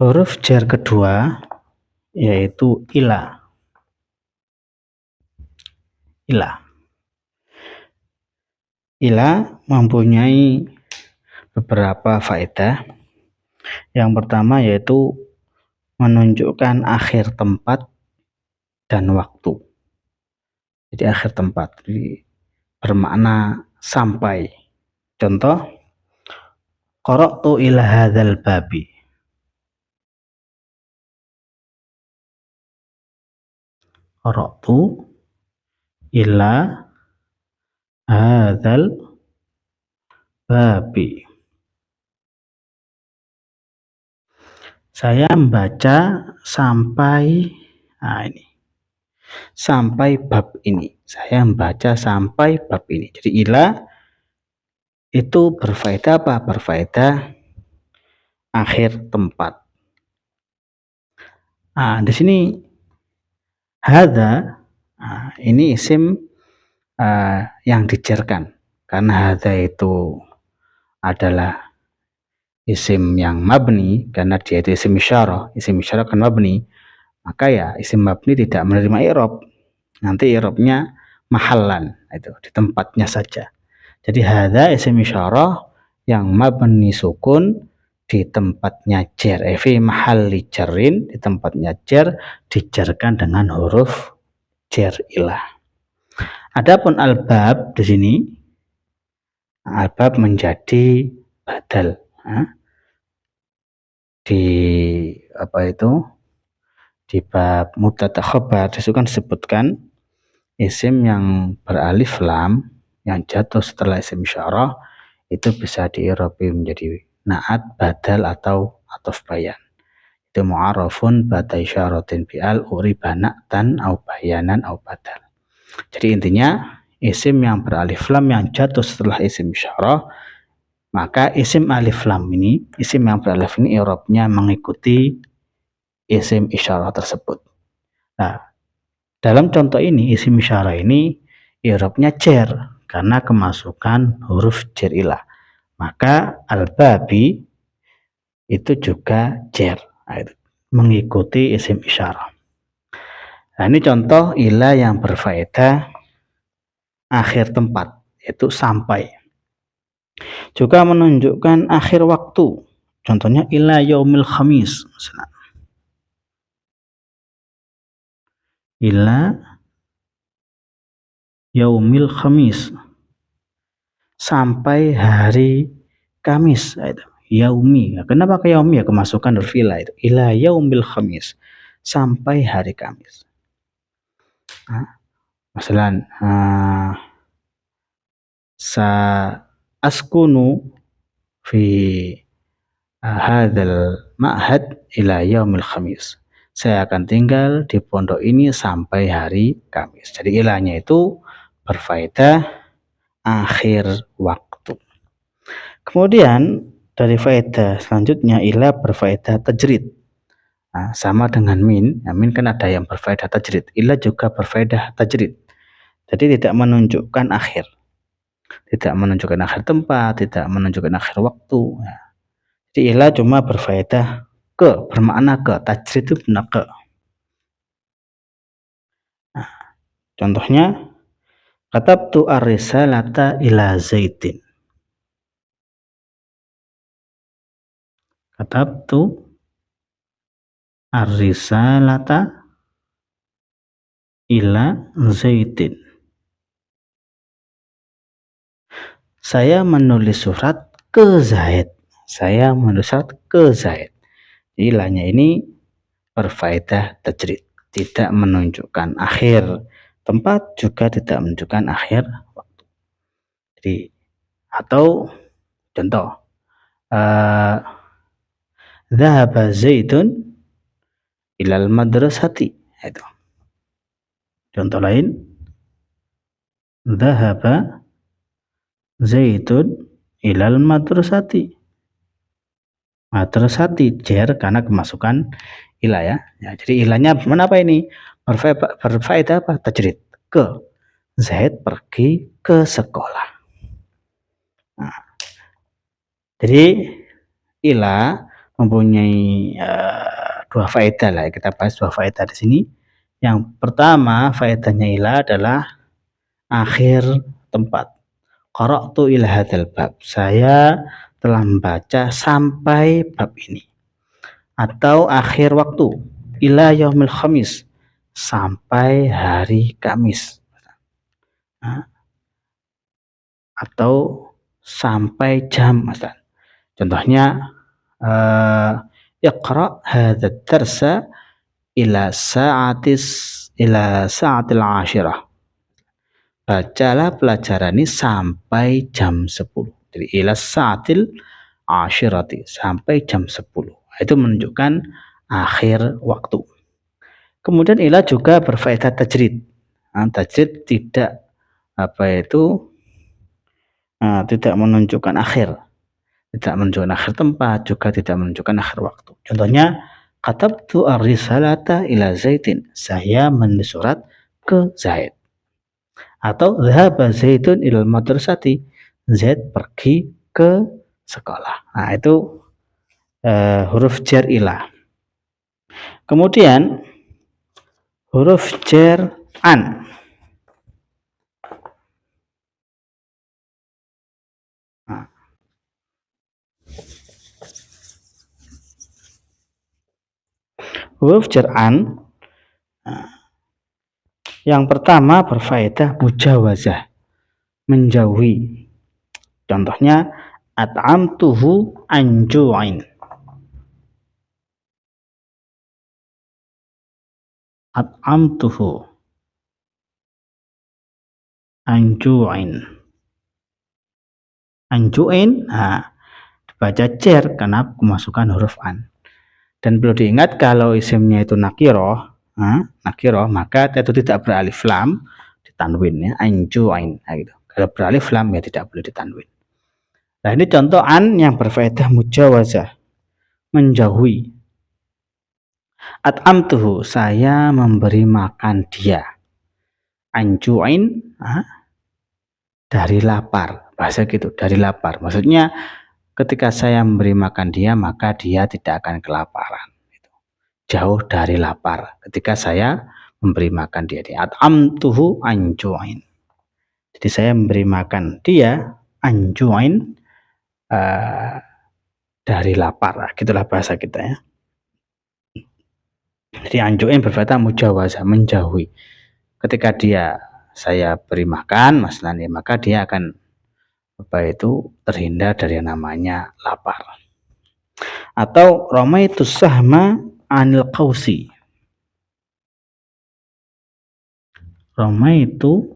Huruf jar kedua yaitu ila. Ila mempunyai beberapa faedah. Yang pertama yaitu menunjukkan akhir tempat dan waktu. Jadi akhir tempat, jadi bermakna sampai. Contoh, qara'tu ila hadzal babi. Qara'tu ila hadzal babi. Saya membaca sampai sampai bab ini. Saya membaca sampai bab ini. Jadi ila itu berfaedah apa? Berfaedah akhir tempat. Di sini hadza ini isim yang dijarkan karena hadza itu adalah isim yang mabni karena dia itu isim isyarah kan mabni, maka ya isim mabni tidak menerima i'rab, nanti i'rabnya mahallan, itu di tempatnya saja. Jadi hadza isim isyarah yang mabni sukun di tempatnya jar, fi mahalli jarrin, di tempatnya jar dijarkan dengan huruf jar ilah. Adapun albab di sini, albab menjadi badal. Di di bab mubtada khabar itu kan disebutkan isim yang beralif lam yang jatuh setelah isim isyarah itu bisa di'irabi menjadi na'at, badal atau ataf bayan. Itu mu'arrafun ba'da isyaratin bi'al uriba na'tan au bayanan au badal. Jadi intinya isim yang beralif lam yang jatuh setelah isim isyarah, maka isim alif lam ini, isim yang beralif ini i'rabnya mengikuti isim isyarah tersebut. Nah, dalam contoh ini isim isyarah ini i'rabnya jar karena kemasukan huruf jar ilah. Maka al-babi itu juga jar, mengikuti isim isyarah. Nah, ini contoh ilah yang berfaedah akhir tempat, yaitu sampai. Juga menunjukkan akhir waktu. Contohnya ila yaumil khamis. Ila yaumil khamis. Sampai hari Kamis. Yaumi. Kenapa ke yaumi ya? Kemasukan huruf ila itu. Ila yaumil khamis. Sampai hari Kamis. Masalan, sa askunu fi hadzal ma'had ila yaumil khamis. Saya akan tinggal di pondok ini sampai hari Kamis. Jadi ilahnya itu berfaedah akhir waktu. Kemudian dari faedah selanjutnya ilah berfaedah tajrid. Sama dengan min. Min kan ada yang berfaedah tajrid. Ilah juga berfaedah tajrid. Jadi tidak menunjukkan akhir. Tidak menunjukkan akhir tempat, tidak menunjukkan akhir waktu. Jadi ilah cuma berfaedah ke, bermakna ke. Tajrid itu benar ke. Contohnya, katabtu ar-risalata ila Zaidin. Katabtu ar-risalata ila Zaidin. Saya menulis surat ke Zaid. Saya menulis surat ke Zaid. Ilahnya ini berfaedah tajrid, tidak menunjukkan akhir tempat, juga tidak menunjukkan akhir waktu. Jadi atau contoh, dhahaba Zaidun ilal madrasati. Itu. Contoh lain, dhahaba Zaidun ilal madrasati. Madrasati jar karena kemasukan ilah ya. Jadi ilahnya kenapa ini? Berfaedah apa? Tajrid. Ke. Zaid pergi ke sekolah. Jadi ilah mempunyai dua faedah lah ya. Kita bahas dua faedah di sini. Yang pertama faedahnya ila adalah akhir tempat. Qara'tu ila hadzal bab. Saya telah membaca sampai bab ini. Atau akhir waktu. Ila yaumil khamis. Sampai hari Kamis. Nah, atau sampai jam. Contohnya iqra hadzal darsa ila sa'atil 'ashirah. Bacalah pelajaran ini sampai jam 10. Jadi ila sa'atil 'ashirati, sampai jam 10. Itu menunjukkan akhir waktu. Kemudian ila juga berfaedah tajrid. Tajrid tidak tidak menunjukkan akhir. Tidak menunjukkan akhir tempat, juga tidak menunjukkan akhir waktu. Contohnya, katabtu ar-risalata ila Zaidin. Saya menulis surat ke Zaid. Atau dhahaba Zaidun ilal madrasati. Zaid pergi ke sekolah. Nah, itu huruf jar ila. Kemudian huruf jar an. Nah, huruf jar an yang pertama berfaedah mujawazah, menjauhi. Contohnya at'amtuhu anju'in. At'amtuhu anju'in. Anju'in, dibaca jar karena kemasukan huruf an. Dan perlu diingat kalau isimnya itu nakiroh, maka itu tidak beralif lam, ditanwin ya, anju'in. Nah, gitu. Kalau beralif lam ya tidak boleh ditanwin. Nah, ini contoh an yang berfaedah mujawazah, menjauhi. At'amtuhu, saya memberi makan dia. Anju'in, dari lapar. Bahasa gitu, dari lapar. Maksudnya ketika saya memberi makan dia, maka dia tidak akan kelaparan. Jauh dari lapar. Ketika saya memberi makan dia. At'amtuhu anju'in. Jadi saya memberi makan dia, anju'in, dari lapar. Gitulah bahasa kita ya. Jadi anju'in berfaedah mujawazah, menjauhi. Ketika saya beri makan, maka dia akan terhindar dari yang namanya lapar. Atau ramaitu sahma anil qausi. Ramaitu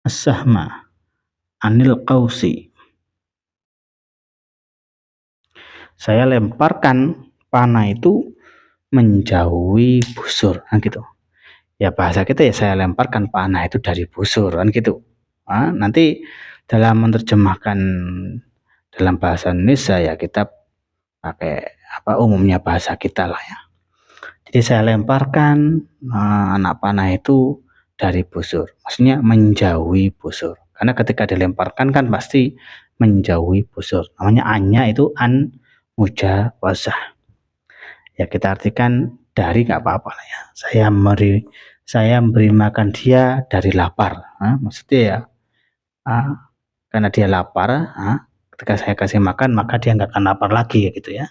as-sahma anil qausi. Saya lemparkan panah itu menjauhi busur, kan gitu. Ya bahasa kita ya, saya lemparkan panah itu dari busur, kan gitu. Nanti dalam menerjemahkan dalam bahasa Indonesia ya kita pakai umumnya bahasa kita lah ya. Jadi saya lemparkan anak panah itu dari busur, maksudnya menjauhi busur. Karena ketika dilemparkan kan pasti menjauhi busur. Namanya annya itu an mujawazah. Ya kita artikan dari nggak apa-apa lah ya. Saya memberi makan dia dari lapar. Maksudnya ya karena dia lapar, ketika saya kasih makan maka dia nggak akan lapar lagi ya gitu ya.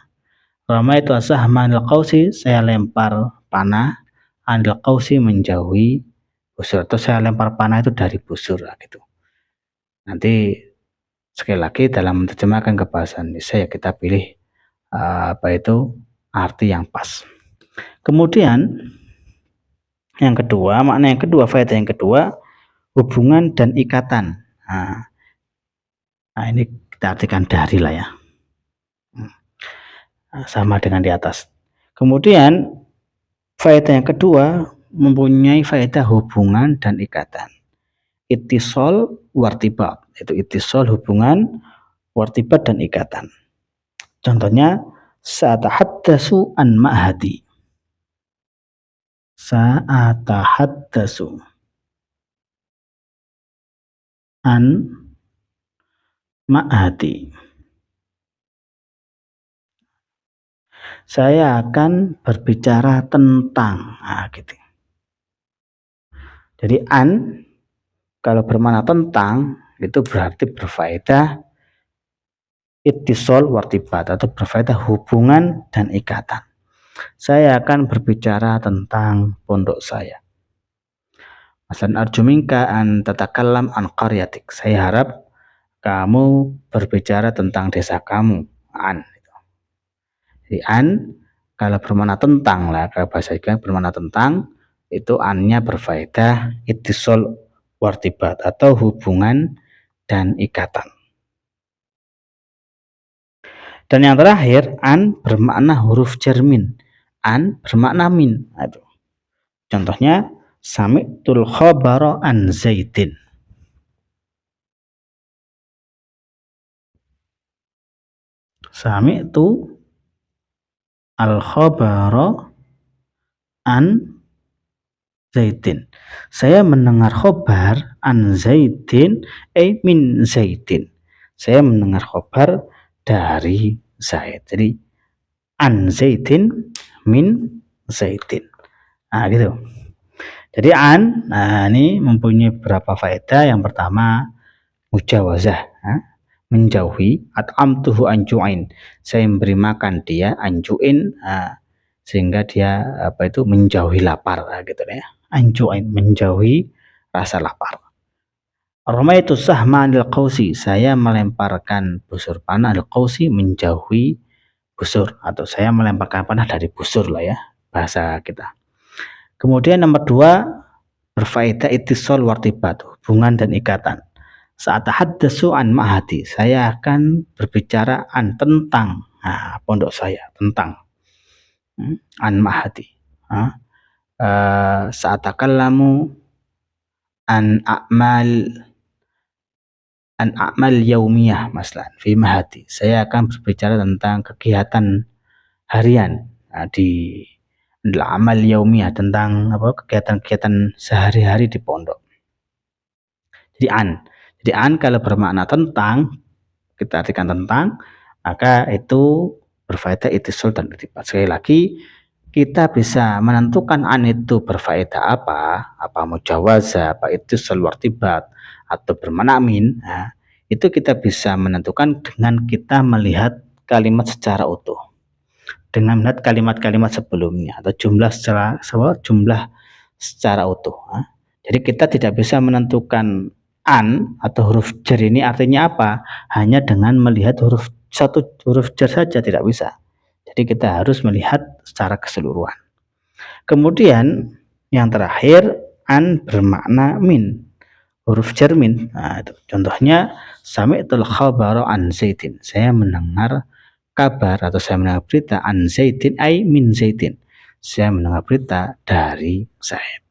Ramaitu as-sahma anil qausi, saya lempar panah anil qausi, menjauhi busur. Atau saya lempar panah itu dari busur gitu. Nanti sekali lagi dalam menerjemahkan ke bahasa Indonesia ya kita pilih arti yang pas. Kemudian yang kedua, makna yang kedua, faedah yang kedua, hubungan dan ikatan. Nah ini kita artikan dari lah ya. Sama dengan di atas. Kemudian faedah yang kedua mempunyai faedah hubungan dan ikatan. Ittisal wartibat, itu ittisal hubungan, wartibat dan ikatan. Contohnya sa'atahaddatsu an ma'hadi. Sa'atahaddatsu an ma'hadi. Saya akan berbicara tentang. Nah, gitu. Jadi an kalau bermakna tentang itu berarti berfaedah ittisal wartibat atau berfaedah hubungan dan ikatan. Saya akan berbicara tentang pondok saya. Masalan arjuminka an tatakallam an qaryatik. Saya harap kamu berbicara tentang desa kamu. An. Jadi an kalau bermakna tentang lah, kalau bahasa Inggris bermakna tentang, itu annya berfaedah ittisal wartibat atau hubungan dan ikatan. Dan yang terakhir, an bermakna huruf jermin. An bermakna min. Aduh. Contohnya, sami'tul khabara an Zaidin. Sami'tu al khabara an Zaidin. Saya mendengar khobar an Zaidin, min Zaidin. Saya mendengar khobar dari Zaid. Jadi an Zaidin min Zaidin. Nah, gitu. Jadi an, nah ini mempunyai beberapa faedah. Yang pertama, mujawazah, menjauhi. At'amtuhu anju'in. Saya memberi makan dia anju'in, sehingga dia menjauhi lapar, gitu ya. Anju'in, menjauhi rasa lapar. Ramaitu sahma anil qausi. Saya melemparkan busur panah anil qausi, menjauhi busur, atau saya melemparkan panah dari busur lah ya, bahasa kita. Kemudian nomor 2, berfaedah ittisal wartibat, hubungan dan ikatan. Saat tahaddatsu an ma'hadi, saya akan berbicara tentang pondok saya, tentang an ma'hadi. Saat takallamu an a'mal yaumiyah maslan fi ma'hadi. Saya akan berbicara tentang kegiatan harian di amal yaumiyah, tentang kegiatan-kegiatan sehari-hari di pondok. Jadi an kalau bermakna tentang, kita artikan tentang, maka itu berfaedah ittisal dan irtibat. Sekali lagi, kita bisa menentukan an itu berfaedah apa mujawazah, apa ittisal wartibat, atau bermakna min. Itu kita bisa menentukan dengan kita melihat kalimat secara utuh, dengan melihat kalimat-kalimat sebelumnya atau jumlah secara utuh. Jadi kita tidak bisa menentukan an atau huruf jar ini artinya apa hanya dengan melihat satu huruf jar saja, tidak bisa. Jadi kita harus melihat secara keseluruhan. Kemudian yang terakhir, an bermakna min, huruf jar min. Itu contohnya, sami'tul khabara an Zaidin. Saya mendengar kabar atau saya mendengar berita an Zaidin min Zaidin. Saya mendengar berita dari Zaid.